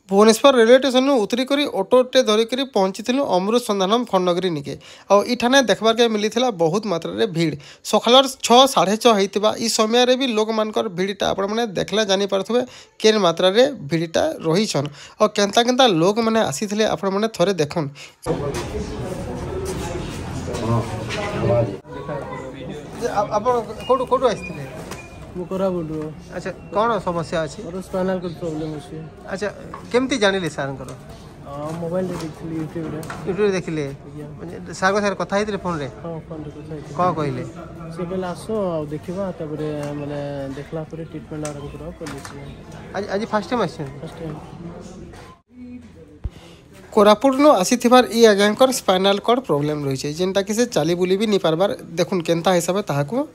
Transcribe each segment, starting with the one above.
Bhubaneswar railway station उतरिक ऑटोटे धरिक पहुँची अमृत संधानम खंडगिरी निके आठाने देखबार के मिली बहुत मात्रा रे भीड़ सकाल 6:30 होता इस समय भी लोक मानकर भीड़टा आपण मैंने देखले जानीपे केन मात्रा रे भीड़टा रहीछन और केन्ता केन्ता लोक मैंने आसी आपण मैंने थरे देखन कौटू आसते अच्छा कौन समस्या अच्छी स्पाइनल कोड प्रॉब्लम अछि। अच्छा केमती जानिले सार मोबाइल देखली यूट्यूब देखिले सार सार कथा होते फोन रे हां फोन रे कथा कौन कहले से कहला आसो आ देखिबा तबरे माने देखला पर ट्रीटमेंट आरंभ करा पलिस आज फर्स्ट टाइम आछन फर्स्ट टाइम कोरापुट नो आसीथिबार ई आज्ञाकर स्पाइनल कॉर्ड प्रॉब्लम रही जेनटा कि से चाली बुली भी नहीं पारबार देखुन केनता हिसाब ताहाको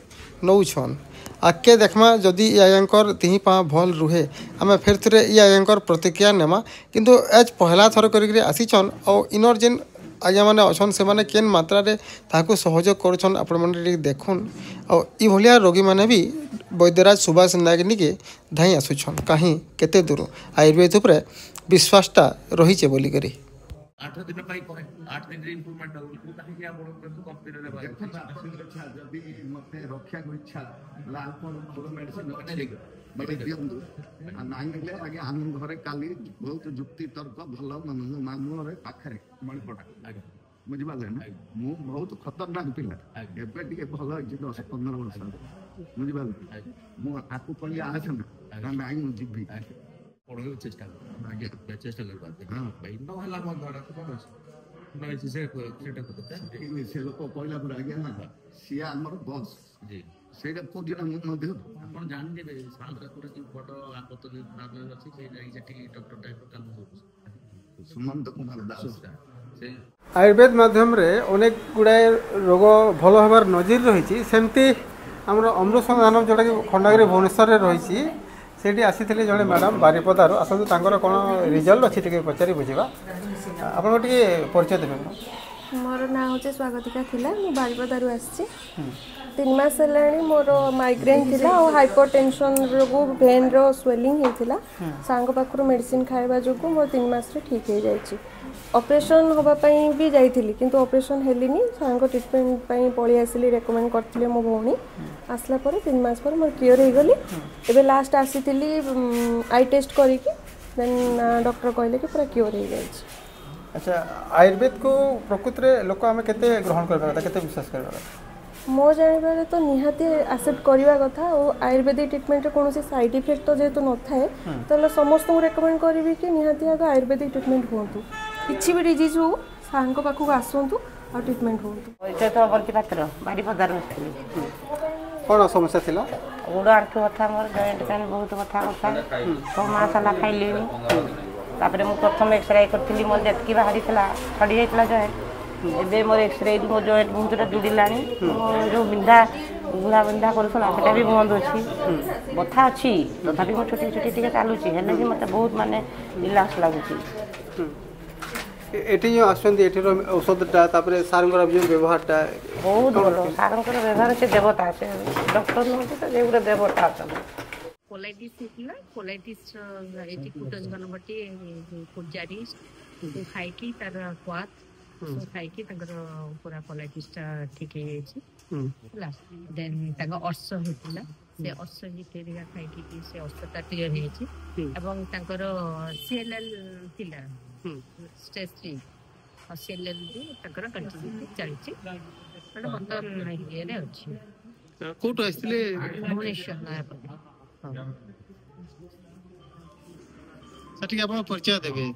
नौछन आगे देखमा जदि ई आज्ञाकर तिही पा भल रुहे आम फेर थे ई आज्ञाकर प्रतिक्रिया नेमा किंतु एज पहला थर कर आसीछन और इनर जेन आज्ञा मैंने अच्छन से मैंने केन मात्रा रे ताहाको सहयोग करुछन आपण मैंने देखुन और ई भलिया रोगी मैंने भी वैद्यराज सुभाष नायक निके धाई आसुछन कहीं केते दूर आयुर्वेद उपरे विश्वासटा रही बोलिकी 8 दिन पाई करे 8 दिन इंप्रूवमेंट हो ताकि क्या बोलो तो कंपनी रे भाई अच्छा जदी मते रक्षा को इच्छा लाल को मेडिसिन ठीक बटे दियंदु नाइ ले आगे हम घरे काली बहुत जुक्ति तर्क भलो मानु रे पाखरे मणिपटा आगे बुझि बाले ना मु बहुत खतरनाक पिला एबे टिके भलो जे 10-15 वर्ष बुझि बाले मु आकु पली आछन ना नाइ मु जिबी पढ़ो चेष्टा आगे चेष्टा कर बात हां भाई न हला म धरा तो कौन नहीं से सेटा को से लोग पहिला पर आगे ना सिया हमर बॉस जी सेटा को दिन म मध्ये आपण जान देबे साल पूरा की फोटो आपत जो प्रॉब्लम अछि से जाई जटी डॉक्टर टाइप काम हो सुमंत कुमार दास से आयुर्वेद माध्यम रे अनेक गुड़ाए रोग भल हबार नजिर रही सेमती आमर अमृत संधानम जोटा कि खंडगिरी भुवनेश्वर रही सेठी आसी जड़े मैडम बारिपदार आसतु तांकर कौन रिजल्ट अच्छी टे पचारि बुझा आप परिचय देवे मोर ना हूँ स्वागतिका थिला मु बारिपदारू आसी 3 मास है मोर माइग्रेन थिला और हाइपरटेंशन जो भेन रो स्वेलिंग होता सांग पाखर मेडिसिन खाइबा जो मोर 3 मास ठीक हो जाए ऑपरेशन होगापाई भी जाइली किंतु ऑपरेशन हेलिनी सांग ट्रीटमेंट पलि आसिली रेकमेंड करते मो भौणी आसला 3 मास पर मोर क्लियर हो गली एबे लास्ट आसी आई टेस्ट करिकी देन डॉक्टर कहले कि पूरा क्लियर हो जाए। अच्छा आयुर्वेद को प्रकृत में लोक आम के ग्रहण करते विश्वास कर मो जानवर तो निहाती एक्सेप्ट करवा कथा और आयुर्वेदिक ट्रीटमेंट कौन साइड इफेक्ट तो जेहेतु न थाए तो समस्त रेकमेंड करी कि निहाती आगे आयुर्वेदिक ट्रीटमेंट हूँ किसी भी डिजीज हो सार पाखक आसतु और ट्रीटमेंट हूँ कौन समस्या थिला गोड़ आंठू कथा मोर जॉइंट पेन बहुत कथा कथा 6 मास ला खाइली तापरे मु प्रथम एक्सरे करथिली मोर जतकी बाहरी थला छडी जाइतला जॉइंट एबे मोर एक्सरे मो जॉइंट बहुत जुड़िलानी जो बिंधा गुला बिंधा करथला सेटा भी बंद अछि बथा अछि तथापि मो छोटी छोटी टिके चालुछि हेले कि मते बहुत माने रिलैक्स लागुछि एटी जो आसंदी एटी रो औषधटा तापरे सारंगर जो व्यवहारटा बहुत भलो सारंगर व्यवहार से देवता से डॉक्टर न तो जेगुरा देवता छ कोलाइटिस थिला कोलाइटिस एटी फुटज गनबटी फुटजारिस तो खाइकी तार स्वाद तो खाइकी तगर पूरा कोलाइटिस ता ठीक हे छि हला देन तग अर्स होतिला से अर्स हितेरिया खाइकी कि से अर्स ता क्लियर हे छि एवं तकर सीएलएल थिला स्टेज 3 और सीएलएल भी तकर कंटिन्यू चली छि बट बतन ये रे अछि कोट आइले भुवनेश्वर ना सठी आप परिचय देवे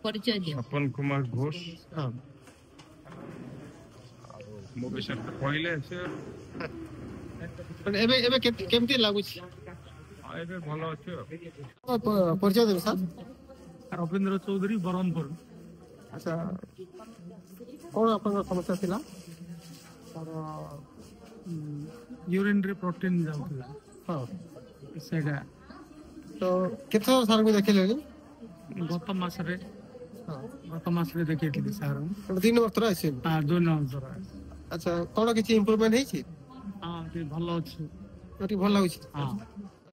परिचय दियो अपन कुमार घोष हां मो विषय पहिले से एबे एबे केमती लागु छी एबे भलो अछि परिचय देवे सर रविंद्र चौधरी बरनपुर। अच्छा कौन अपन समस्या थिला यूरिन रे प्रोटीन जाउला हां सेटा तो केते सार को देखले गत मास रे देखिए सार 3 वर्ष आसी हां 2 नंबर। अच्छा कौन किसी इम्प्रूवमेंट है हाँ भल अच्छे भल लाଗୁଛି हाँ